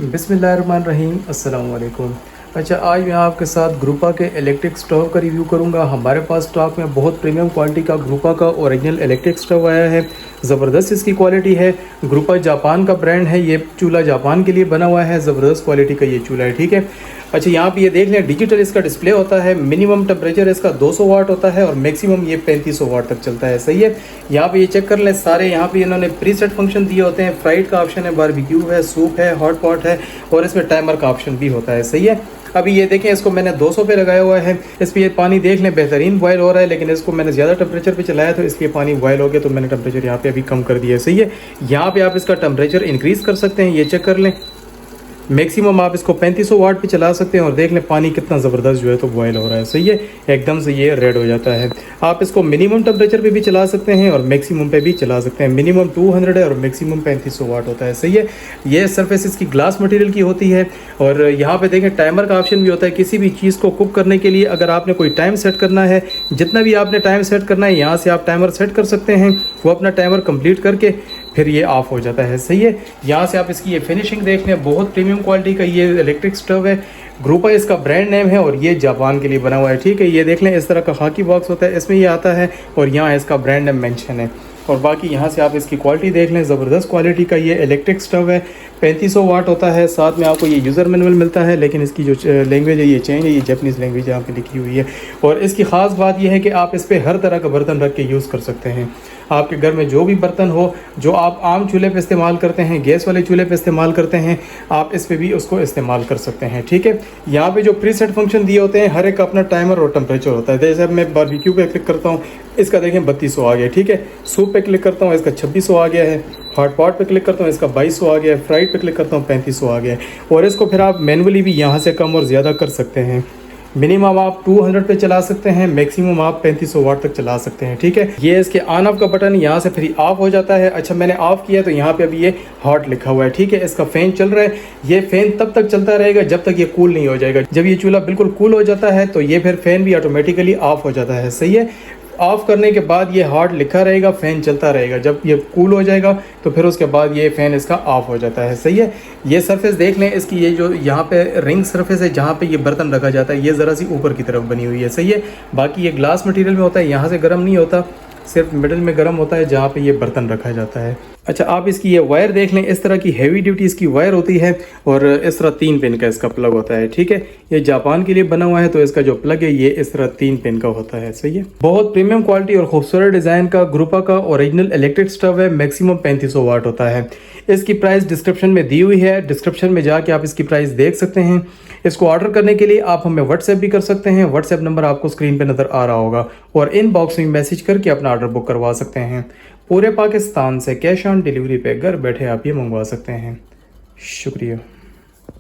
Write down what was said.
बिस्मिल्लाहिर्रहमानिर्रहीम, अस्सलाम वालेकुम। अच्छा, आज मैं आपके साथ ग्रुपा के इलेक्ट्रिक स्टोव का रिव्यू करूंगा। हमारे पास स्टॉक में बहुत प्रीमियम क्वालिटी का ग्रुपा का ओरिजिनल इलेक्ट्रिक स्टोव आया है। ज़बरदस्त इसकी क्वालिटी है। ग्रुपा जापान का ब्रांड है। ये चूल्हा जापान के लिए बना हुआ है। ज़बरदस्त क्वालिटी का ये चूल्हा है, ठीक है। अच्छा, यहाँ पे ये देख लें, डिजिटल इसका डिस्प्ले होता है। मिनिमम टेम्परेचर इसका 200 वाट होता है और मैक्सिमम ये 3500 वाट तक चलता है, सही है। यहाँ पे ये चेक कर लें, सारे यहाँ पे इन्होंने प्रीसेट फंक्शन दिए होते हैं। फ्राइड का ऑप्शन है, बारबेक्यू है, सूप है, हॉट पॉट है और इसमें टाइमर का ऑप्शन भी होता है, सही है। अभी ये देखें, इसको मैंने 200 पे लगाया हुआ है। इस पर ये पानी देख लें, बेहतरीन बॉयल हो रहा है, लेकिन इसको मैंने ज़्यादा टेम्परेचर पे चलाया तो इसलिए पानी बॉयल हो गया, तो मैंने टेम्परेचर यहाँ पे अभी कम कर दिया है, सही है। यहाँ पे आप इसका टेम्परेचर इंक्रीज़ कर सकते हैं, ये चेक कर लें। मैक्सिमम आप इसको 3500 वाट पे चला सकते हैं और देख लें पानी कितना ज़बरदस्त जो है तो बॉयल हो रहा है, सही है। एकदम से ये रेड हो जाता है। आप इसको मिनिमम टेम्परेचर पे भी चला सकते हैं और मैक्सिमम पे भी चला सकते हैं। मिनिमम 200 है और मैक्सिमम 3500 वाट होता है, सही है। ये सरफेस इसकी ग्लास मटेरियल की होती है और यहाँ पे देखें टाइमर का ऑप्शन भी होता है। किसी भी चीज़ को कुक करने के लिए अगर आपने कोई टाइम सेट करना है, जितना भी आपने टाइम सेट करना है यहाँ से आप टाइमर सेट कर सकते हैं। वो अपना टाइमर कंप्लीट करके फिर ये ऑफ हो जाता है, सही है। यहाँ से आप इसकी ये फिनिशिंग देख लें, बहुत प्रीमियम क्वालिटी का ये इलेक्ट्रिक स्टोव है। ग्रुपा इसका ब्रांड नेम है और ये जापान के लिए बना हुआ है, ठीक है। ये देख लें, इस तरह का खाकी बॉक्स होता है, इसमें ये आता है और यहाँ इसका ब्रांड नेम मेंशन है। और बाकी यहाँ से आप इसकी क्वालिटी देख लें, ज़बरदस्त क्वालिटी का ये इलेक्ट्रिक स्टोव है। 3500 वाट होता है। साथ में आपको ये यूज़र मैनुअल मिलता है, लेकिन इसकी जो लैंग्वेज है ये चेंज है, ये जापानीज़ लैंग्वेज यहाँ पे लिखी हुई है। और इसकी ख़ास बात यह है कि आप इस पर हर तरह का बर्तन रख के यूज़ कर सकते हैं। आपके घर में जो भी बर्तन हो, जो आप आम चूल्हे पे इस्तेमाल करते हैं, गैस वाले चूल्हे पे इस्तेमाल करते हैं, आप इस पे भी उसको इस्तेमाल कर सकते हैं, ठीक है। यहाँ पे जो प्रीसेट फंक्शन दिए होते हैं, हर एक का अपना टाइमर और टेम्परेचर होता है। जैसे मैं बारबेक्यू पे क्लिक करता हूँ, इसका देखें 3200 आ गया, ठीक है। सूप पे क्लिक करता हूँ, इसका 2600 आ गया है। हॉट पॉट पे क्लिक करता हूँ, इसका 2200 आ गया है। फ्राइड पे क्लिक करता हूँ, 3500 आ गया है। और इसको फिर आप मैनुअली भी यहाँ से कम और ज़्यादा कर सकते हैं। मिनिमम आप 200 पे चला सकते हैं, मैक्सिमम आप 3500 वाट तक चला सकते हैं, ठीक है। ये इसके ऑन ऑफ का बटन, यहाँ से फिर ऑफ हो जाता है। अच्छा, मैंने ऑफ किया तो यहाँ पे अभी ये हॉट लिखा हुआ है, ठीक है। इसका फ़ैन चल रहा है। ये फ़ैन तब तक चलता रहेगा जब तक ये कूल नहीं हो जाएगा। जब ये चूल्हा बिल्कुल कूल हो जाता है तो ये फिर फ़ैन भी ऑटोमेटिकली ऑफ हो जाता है, सही है। ऑफ़ करने के बाद ये हॉट लिखा रहेगा, फ़ैन चलता रहेगा। जब ये कूल हो जाएगा तो फिर उसके बाद ये फ़ैन इसका ऑफ हो जाता है, सही है। ये सरफेस देख लें, इसकी ये जो यहाँ पे रिंग सरफेस है जहाँ पे ये बर्तन रखा जाता है, ये ज़रा सी ऊपर की तरफ बनी हुई है, सही है। बाकी ये ग्लास मटेरियल में होता है, यहाँ से गर्म नहीं होता, सिर्फ मिडल में गर्म होता है जहाँ पे ये बर्तन रखा जाता है। अच्छा, आप इसकी ये वायर देख लें, इस तरह की हैवी ड्यूटी इसकी वायर होती है और इस तरह 3 पिन का इसका प्लग होता है, ठीक है। ये जापान के लिए बना हुआ है तो इसका जो प्लग है ये इस तरह 3 पिन का होता है, सही है। बहुत प्रीमियम क्वालिटी और खूबसूरत डिज़ाइन का ग्रुपा का ओरिजिनल इलेक्ट्रिक स्टोव है। मैक्सिमम 3500 वाट होता है। इसकी प्राइस डिस्क्रिप्शन में दी हुई है, डिस्क्रिप्शन में जाके आप इसकी प्राइस देख सकते हैं। इसको ऑर्डर करने के लिए आप हमें व्हाट्सएप भी कर सकते हैं। व्हाट्सएप नंबर आपको स्क्रीन पे नज़र आ रहा होगा और इनबॉक्स में मैसेज करके अपना ऑर्डर बुक करवा सकते हैं। पूरे पाकिस्तान से कैश ऑन डिलीवरी पे घर बैठे आप ये मंगवा सकते हैं। शुक्रिया।